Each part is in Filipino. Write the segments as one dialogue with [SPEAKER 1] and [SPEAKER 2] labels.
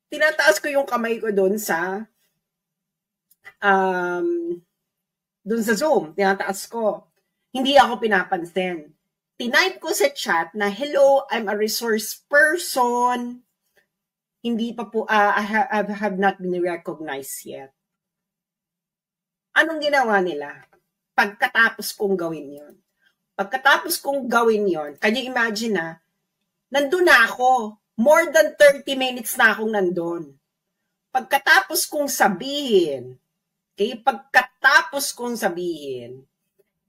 [SPEAKER 1] tinataas ko yung kamay ko doon sa Zoom. Tinataas ko. Hindi ako pinapansin. Tinype ko sa chat na, hello, I'm a resource person. Hindi pa po, I have not been recognized yet. Anong ginawa nila? Pagkatapos kong gawin yon. Can you imagine na, nandun na ako. More than 30 minutes na akong nandun. Pagkatapos kong sabihin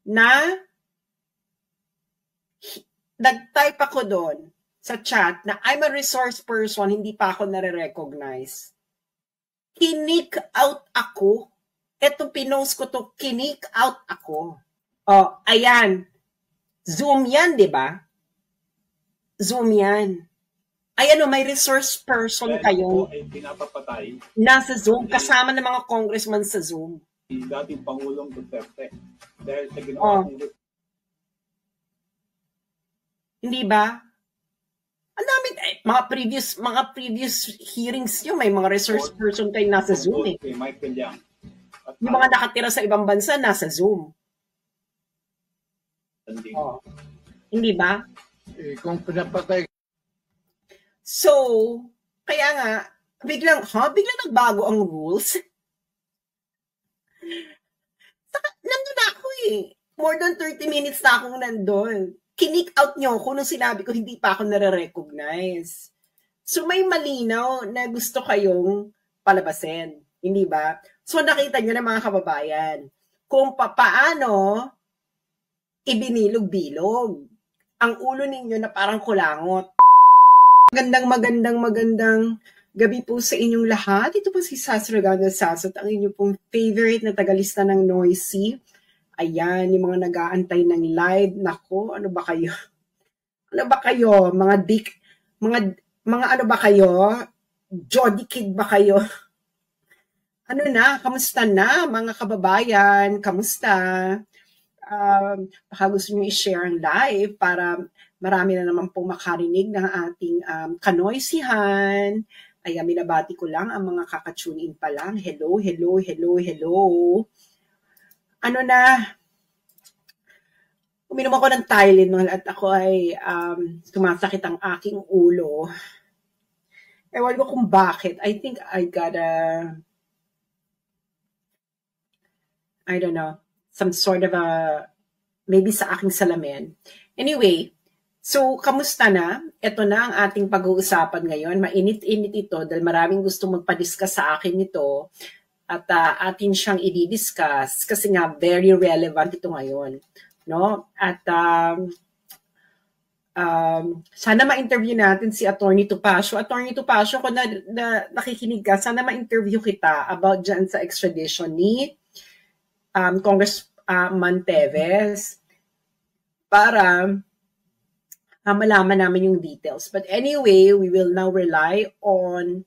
[SPEAKER 1] na nag-type ako doon sa chat na I'm a resource person, hindi pa ako nare-recognize. Kinik out ako. Eto pinost ko to, kinik out ako. Oh, ayan. Zoom yan, di ba? Zoom yan. Ay ano, may resource person kayo
[SPEAKER 2] ay pinapapatay.
[SPEAKER 1] Nasa Zoom, kasama ng mga congressman sa Zoom.
[SPEAKER 2] Dating Pangulong Duterte. Dahil sa ginawa kong
[SPEAKER 1] hindi ba? Ang dami, mga previous hearings nyo, may mga resource person kayo nasa Zoom eh.
[SPEAKER 2] Michael Yang.
[SPEAKER 1] Yung mga nakatira sa ibang bansa, nasa Zoom. Oh. Hindi ba?
[SPEAKER 2] Kung pinapatay.
[SPEAKER 1] So, kaya nga, biglang nagbago ang rules. Nandun ako eh. More than 30 minutes na akong nandun. Kinik out nyo ako nung sinabi ko hindi pa ako nare-recognize. So, may malinaw na gusto kayong palabasin. Hindi ba? So, nakita nyo na mga kababayan kung paano ibinilog-bilog ang ulo ninyo na parang kulangot. Magandang gabi po sa inyong lahat. Ito po si Sas Regando Sasot, ang inyong pong favorite na tagalista ng Noisy. Ayan, yung mga nag-aantay ng live. Nako, ano ba kayo? Ano ba kayo? Mga ano ba kayo? Jody Kid ba kayo? Ano na? Kamusta na, mga kababayan? Kamusta? Baka gusto nyo i-share ang live para marami na naman pong makarinig ng ating kanoysihan. Ay, minabati ko lang ang mga kakatune in pa lang. Hello. Ano na? Uminom ako ng Tylenol at ako ay sumasakit ang aking ulo. Ewan ko kung bakit. I think I got I don't know, some sort of maybe sa aking salamin. Anyway, so, kamusta na? Ito na ang ating pag-uusapan ngayon. Mainit-init ito dahil maraming gustong magpa-discuss sa akin nito at atin siyang i-discuss kasi nga very relevant ito ngayon. No? At sana ma-interview natin si Attorney Topacio. Attorney Topacio, kung nakikinig ka, sana ma-interview kita about dyan sa extradition ni Congressman Teves para malaman namin yung details. But anyway, we will now rely on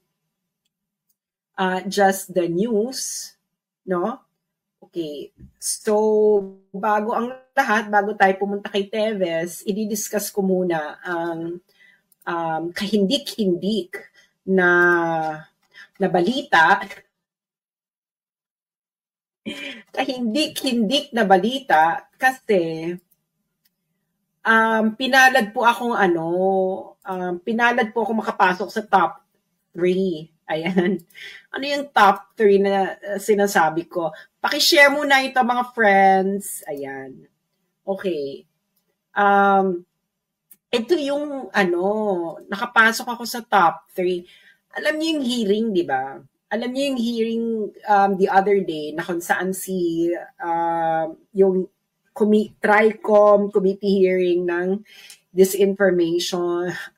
[SPEAKER 1] just the news, no? Okay. So, bago tayo pumunta kay Teves, i-discuss ko muna ang kahindik-hindik na balita. Kahindik-hindik na balita kasi pinalad po akong makapasok sa top 3. Ayan. Ano yung top 3 na sinasabi ko? Paki-share muna ito mga friends. Ayan. Okay. Ito yung nakapasok ako sa top 3. Alam niyo yung hearing, di ba? Alam niyo yung hearing the other day na kung saan yung TRICOM committee hearing ng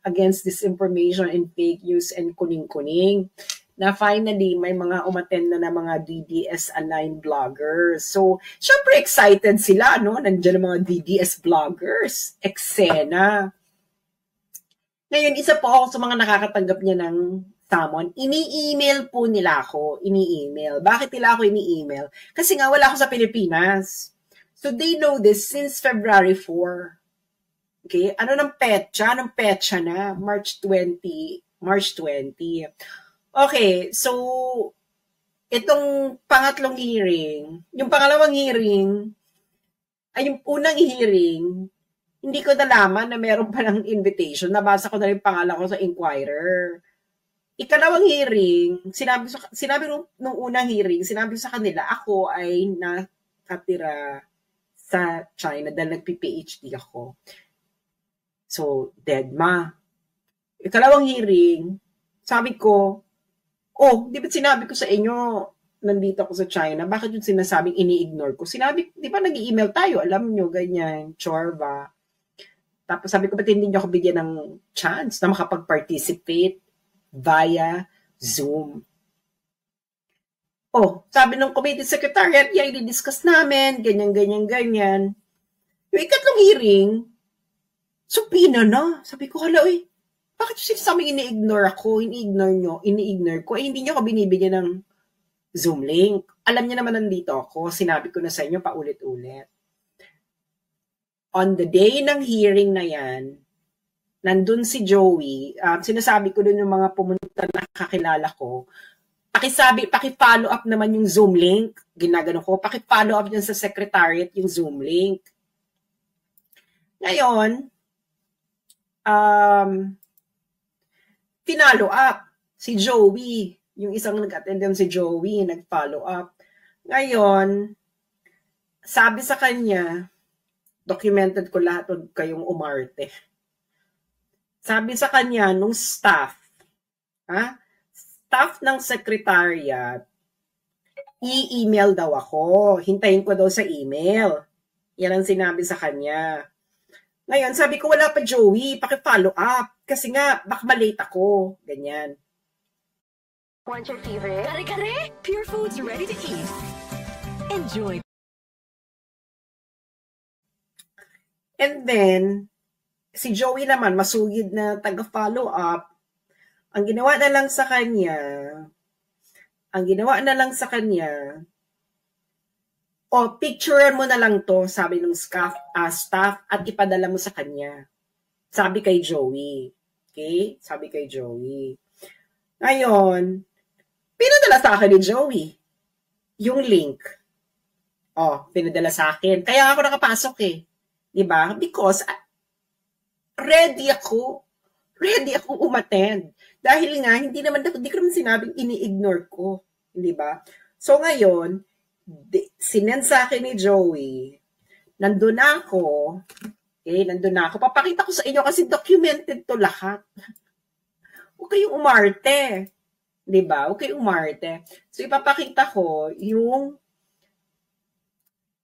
[SPEAKER 1] against disinformation and fake news and kuning-kuning na finally may mga umattend na mga DDS-aligned vloggers. So, syempre excited sila, no? Nandiyan ang mga DDS vloggers. Eksena. Ngayon, isa po ako sa mga nakakatanggap niya ng summon. Ini-email po nila ako. Bakit nila ako ini-email? Kasi nga wala ako sa Pilipinas. So, they know this since February 4. Okay? Anong petsa na? March 20. Okay, so itong pangatlong hearing, yung pangalawang hearing, ay yung unang hearing, hindi ko nalaman na meron palang invitation. Nabasa ko na rin pangalan ko sa Inquirer. Ikalawang hearing, sinabi nung unang hearing, sinabi sa kanila, ako ay nakatira sa China dahil nagpi-PhD ako. So, dead ma. Ikalawang hearing, sabi ko, di ba sinabi ko sa inyo, nandito ako sa China, bakit yung sinasabing ini-ignore ko? Sinabi, di ba nag-i-email tayo, alam nyo, ganyan, chorba. Tapos sabi ko, ba't hindi nyo ako bigyan ng chance na makapag-participate via Zoom? Sabi ng committee secretariat, i-discuss namin, ganyan. Yung ikatlong hearing, subpina na. Sabi ko, hala, bakit yung sinasabing ini-ignore ako, ini-ignore ko, hindi nyo ako binibigyan ng Zoom link. Alam niyo naman nandito ako, sinabi ko na sa inyo paulit-ulit. On the day ng hearing na yan, nandun si Joey, sinasabi ko dun yung mga pumunta na kakilala ko, paki-follow up naman yung Zoom link, ginagano ko, paki-follow up dyan sa secretariat yung Zoom link. Ngayon, pinalo up si Joey. Yung isang nag-attend si Joey, nag-follow up. Ngayon, sabi sa kanya, documented ko lahat, huwag kayong umarte. Sabi sa kanya, nung staff ng secretariat, i-email daw ako. Hintayin ko daw sa email. Yan ang sinabi sa kanya. Ngayon, sabi ko, wala pa Joey, paki-follow up. Kasi nga, baka malate ako. Ganyan.
[SPEAKER 3] Want your favorite? Kare-kare! Pure Foods ready to eat. Enjoy.
[SPEAKER 1] And then, si Joey naman, masugid na taga-follow up. Ang ginawa na lang sa kanya, picturean mo na lang to, sabi ng staff, at ipadala mo sa kanya. Sabi kay Joey. Okay? Sabi kay Joey. Ngayon, pinadala sa akin ni Joey yung link. Pinadala sa akin. Kaya ako nakapasok Diba? Because ready ako umattend. Dahil nga, hindi ko naman sinabing ini-ignore ko. Diba? So ngayon, sinend sa akin ni Joey, nandun ako. Papakita ko sa inyo kasi documented to lahat. Huwag kayong umarte. Diba? Huwag kayong umarte. So, ipapakita ko yung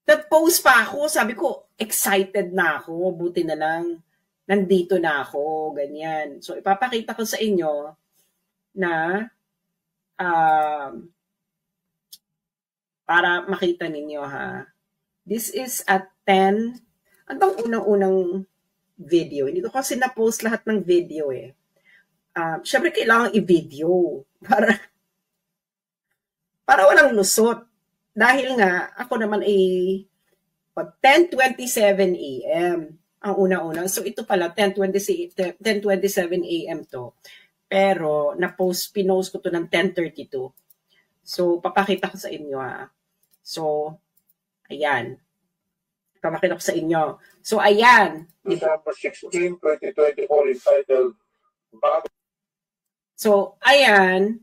[SPEAKER 1] nag-post pa ako. Sabi ko, excited na ako. Buti na lang, nandito na ako. Ganyan. So, ipapakita ko sa inyo na para makita ninyo This is at 10. Ano bang unang-unang video? Hindi ko kasi na-post lahat ng video Syempre kailangan i-video para walang lusot. Dahil nga, ako naman 10:27 a.m. ang una-una. So ito pala, 10:27 a.m. to. Pero, pinost ko to ng 10:32. So, papakita ko sa inyo So, ayan. Papakita ko sa inyo. So, ayan.
[SPEAKER 2] December 16, 2024, entitled
[SPEAKER 1] So, ayan.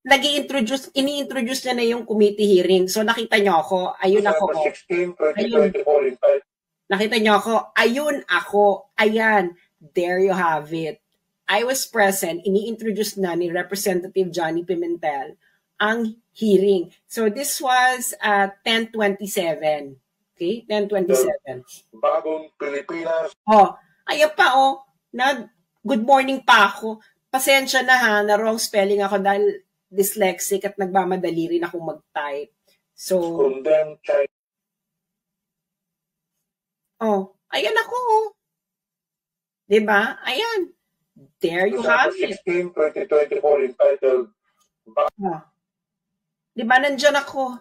[SPEAKER 1] Ini-introduce niya na yung committee hearing. So, nakita niyo ako. Ayun ako.
[SPEAKER 2] December 16, 2024,
[SPEAKER 1] Nakita niyo ako. Ayun ako. Ayan. There you have it. I was present. Ini-introduce na ni Representative Johnny Pimentel ang hearing. So, this was at 10:27. Okay? 10:27.
[SPEAKER 2] Bagong Pilipinas.
[SPEAKER 1] Ayan pa good morning pa ako. Pasensya na na wrong spelling ako dahil dyslexic at nagmamadali rin akong mag-type. So,
[SPEAKER 2] Condemned China.
[SPEAKER 1] Ayan ako. Diba? Ayan. There you have it.
[SPEAKER 2] 16, 2024, entitled
[SPEAKER 1] Diba? Nandyan ako.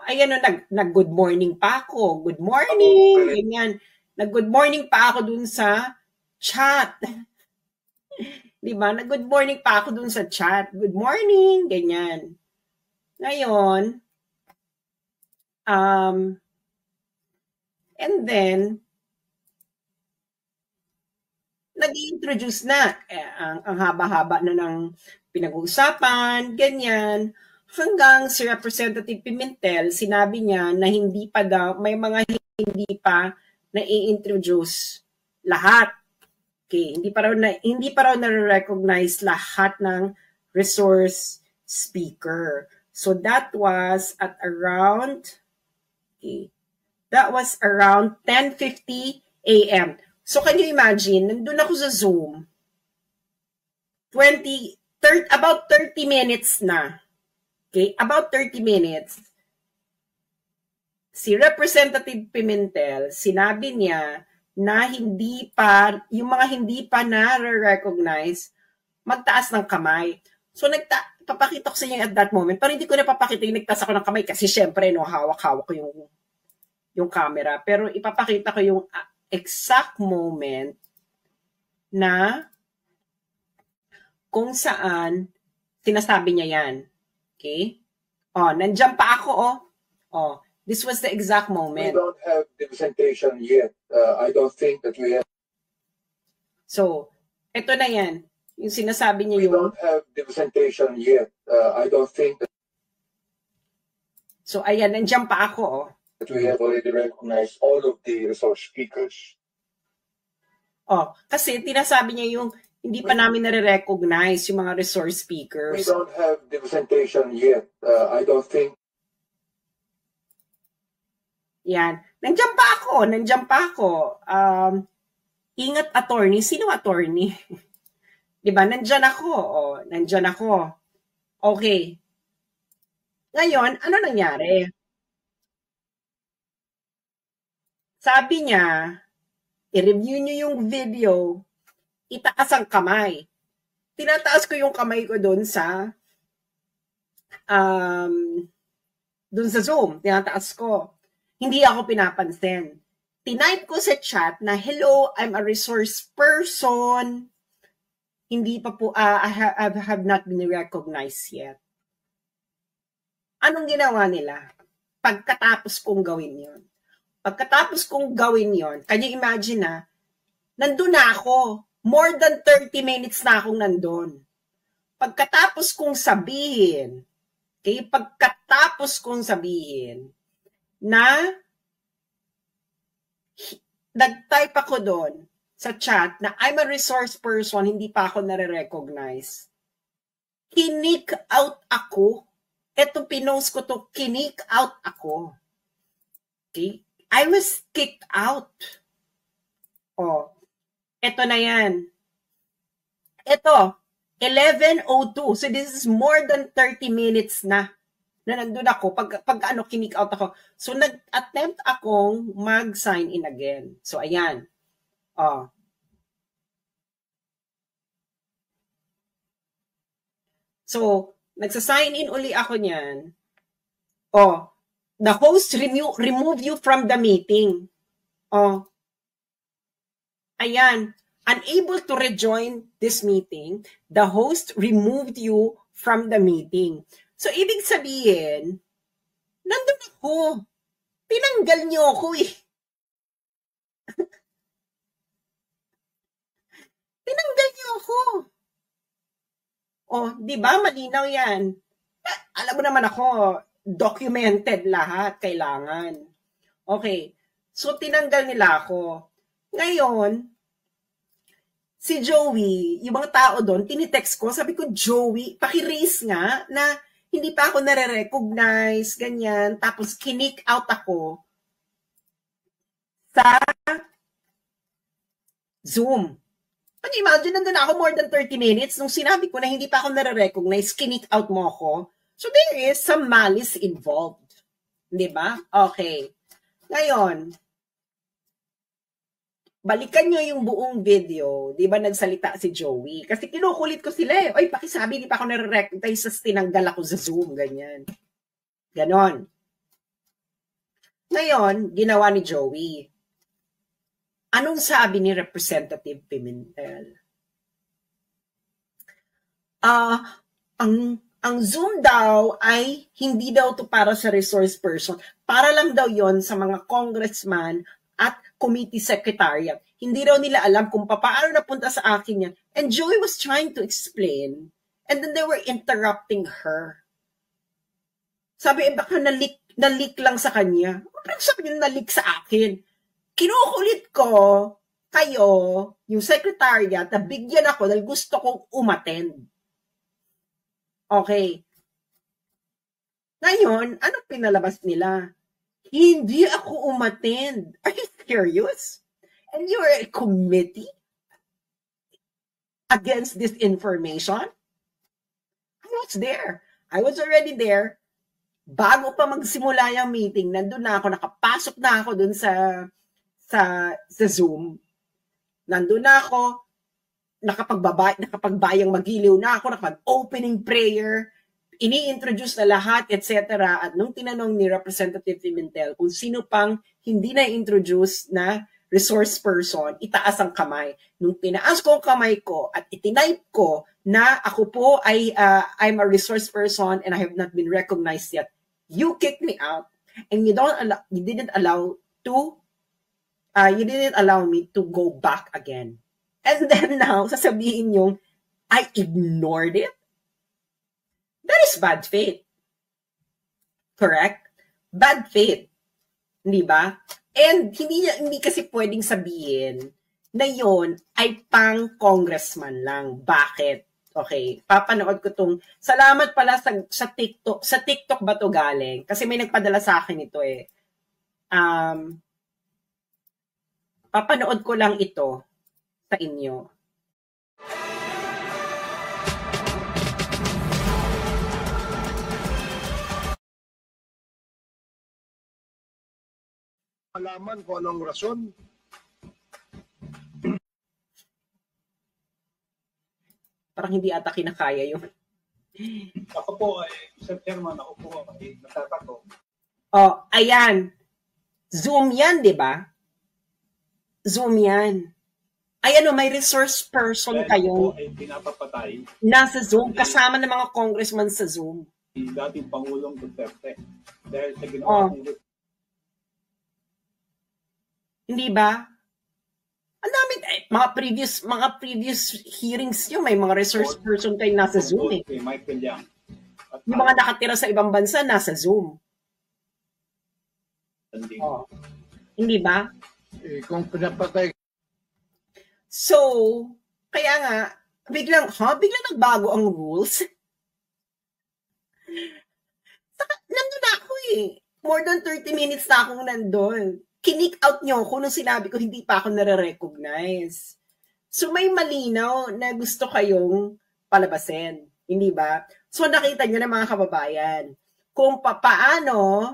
[SPEAKER 1] Ayan nag-good morning pa ako. Good morning. Ganyan. Nag-good morning pa ako dun sa chat. Di ba? Good morning pa ako dun sa chat. Good morning, ganyan. Ngayon, and then, nag-introduce na. Ang haba-haba na ng pinag-uusapan, ganyan. Hanggang si Representative Pimentel, sinabi niya na hindi pa daw, may mga hindi pa na-i-introduce lahat. Okay, hindi pa raw na-recognize lahat ng resource speaker. So that was at around 10:50 a.m. So can you imagine, nandun ako sa Zoom, about 30 minutes na. Okay, about 30 minutes. Si Representative Pimentel, sinabi niya na yung mga hindi pa na-recognize, magtaas ng kamay. So papakita ko sa inyo at that moment, pero hindi ko na papakita yung nagtaas ako ng kamay kasi syempre, no, hawak-hawak ko yung camera. Pero ipapakita ko yung exact moment na kung saan sinasabi niya yan. Okay? Nandiyan pa ako, this was the exact moment.
[SPEAKER 4] We don't have the presentation yet. I don't think that we have.
[SPEAKER 1] So, ito na yan. Yung sinasabi niya
[SPEAKER 4] We don't have the presentation yet. I don't think that.
[SPEAKER 1] So, ayan, nandiyan pa ako,
[SPEAKER 4] That we have already recognized all of the resource speakers.
[SPEAKER 1] Kasi tinasabi niya yung hindi pa namin nare-recognize yung mga resource speakers.
[SPEAKER 4] We don't have the presentation yet. I don't think.
[SPEAKER 1] Yan. Nandiyan pa ako. Ingat attorney. Sino attorney? Diba? Nandiyan ako. Okay. Ngayon, ano nangyari? Sabi niya, i-review niyo yung video, itaas ang kamay. Tinataas ko yung kamay ko doon sa Zoom. Tinataas ko. Hindi ako pinapansin. Tinype ko sa chat na, hello, I'm a resource person. Hindi pa po, I have not been recognized yet. Anong ginawa nila? Pagkatapos kong gawin yon. Can you imagine nandun na ako. More than 30 minutes na akong nandun. Pagkatapos kong sabihin na nag-type ako doon sa chat na I'm a resource person, hindi pa ako nare-recognize. Kinik out ako. Ito pinost ko to, kinik out ako. Okay? I was kicked out. Ito na yan. Ito, 11:02. So this is more than 30 minutes na nandun ako. Pag kinik out ako. So nag-attempt akong mag-sign in again. So ayan. So, nagsa-sign in uli ako niyan. The host remove you from the meeting. Ayan. Unable to rejoin this meeting, the host removed you from the meeting. So, ibig sabihin, nandun ako. Tinanggal niyo ako eh. Tinanggal niyo ako. Di ba? Malinaw yan. Alam mo naman ako, documented lahat, kailangan. Okay. So, tinanggal nila ako. Ngayon, si Joey, yung mga tao doon, tinitext ko, sabi ko, Joey, paki-raise nga na hindi pa ako nare-recognize, ganyan. Tapos, kinik out ako sa Zoom. Can you imagine, nandun ako more than 30 minutes nung sinabi ko na hindi pa ako nare-recognize, kinik out mo ako. So, there is some malice involved. Di ba? Okay. Ngayon, balikan nyo yung buong video. Di ba nagsalita si Joey? Kasi kinukulit ko sila eh. Oy, pakisabi, di pa ako nare-recognize, sa tinanggal ako sa Zoom. Ganyan. Ganon. Ngayon, ginawa ni Joey. Anong sabi ni Representative Pimentel? ang Zoom daw ay hindi daw to para sa resource person. Para lang daw yon sa mga congressman at committee secretariat. Hindi daw nila alam kung paano napunta sa akin yan. And Joey was trying to explain. And then they were interrupting her. Sabi, baka na-leak lang sa kanya. Ano sabi niyo na-leak sa akin? Kinukulit ko kayo, yung secretariat, na bigyan ako dahil gusto kong umattend. Okay. Ngayon, anong pinalabas nila? Hindi ako umattend. Are you serious? And you're a committee against this information? I was there. I was already there. Bago pa magsimula yung meeting, nandun na ako, nakapasok na ako dun sa Zoom. Nandun na ako, nakapagbayang magiliw na ako, nakapag-opening prayer, ini-introduce na lahat, etc. At nung tinanong ni Representative Pimentel kung sino pang hindi na-introduce na resource person, itaas ang kamay. Nung tinaas ko ang kamay ko at itinipe ko na ako po ay I'm a resource person and I have not been recognized yet, you kicked me out and you didn't allow me to go back again. And then now, sasabihin yung, I ignored it? That is bad faith. Correct? Bad faith. Hindi ba? And hindi kasi pwedeng sabihin na yon ay pang congressman lang. Bakit? Okay, papanood ko tong, salamat pala sa TikTok. Sa TikTok ba to galing? Kasi may nagpadala sa akin ito eh. Papanood ko lang ito sa inyo.
[SPEAKER 5] Malaman kung anong rason.
[SPEAKER 1] Parang hindi ata kinakaya yung...
[SPEAKER 2] Ako po, Mr. Chairman, ako po, natatato.
[SPEAKER 1] Oh, ayan. Zoom yan, di ba? Zoom yan. Ayan o, may resource person kayo.
[SPEAKER 2] Ay pinapapatay.
[SPEAKER 1] Nasa Zoom, kasama ng mga congressman sa Zoom.
[SPEAKER 2] Dating Pangulong Duterte. Dahil sa ginawa ng
[SPEAKER 1] hindi ba? Ang dami, mga previous hearings nyo, may mga resource person kayo nasa Zoom eh.
[SPEAKER 2] Kay Michael Yang.
[SPEAKER 1] Yung mga nakatira sa ibang bansa, nasa Zoom. Oh. Hindi ba?
[SPEAKER 5] Kung pinapatay.
[SPEAKER 1] So, kaya nga, biglang nagbago ang rules. Saka, nandun ako eh. More than 30 minutes na akong nandun. Kinick out nyo ako nung sinabi ko hindi pa ako nare-recognize. So may malinaw na gusto kayong palabasin. Hindi ba? So nakita nyo na mga kababayan kung paano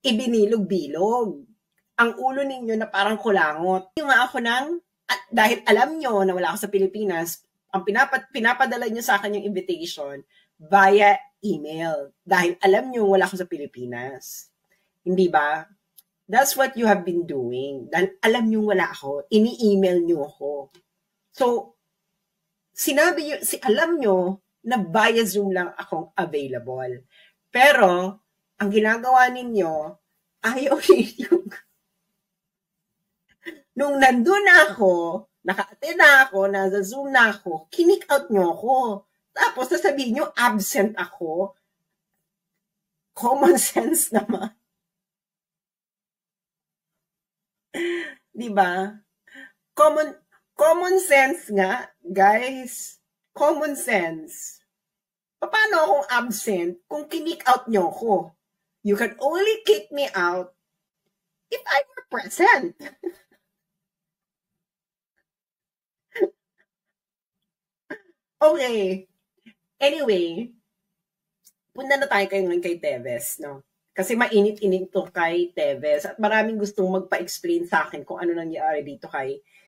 [SPEAKER 1] ibinilog-bilog ang ulo ninyo na parang kulangot. Yung nga ako dahil alam nyo na wala ako sa Pilipinas, ang pinapadala nyo sa akin yung invitation via email. Dahil alam nyo wala ako sa Pilipinas. Hindi ba? That's what you have been doing. Dahil alam nyo wala ako, ini-email nyo ako. So, alam nyo na via Zoom lang akong available. Pero, ang ginagawa ninyo, ayaw yung nung nandun na ako, naka-attend na ako, nasa Zoom na ako, kinick out nyo ako. Tapos, sasabihin nyo, absent ako. Common sense naman. Diba? Common sense nga, guys. Common sense. Paano akong absent kung kinick out nyo ko? You can only kick me out if I were present. Okay. Anyway, punta na tayo ngayon kay Teves, no? Kasi mainit-init to kay Teves at maraming gustong magpa-explain sa akin kung ano nangyari dito kay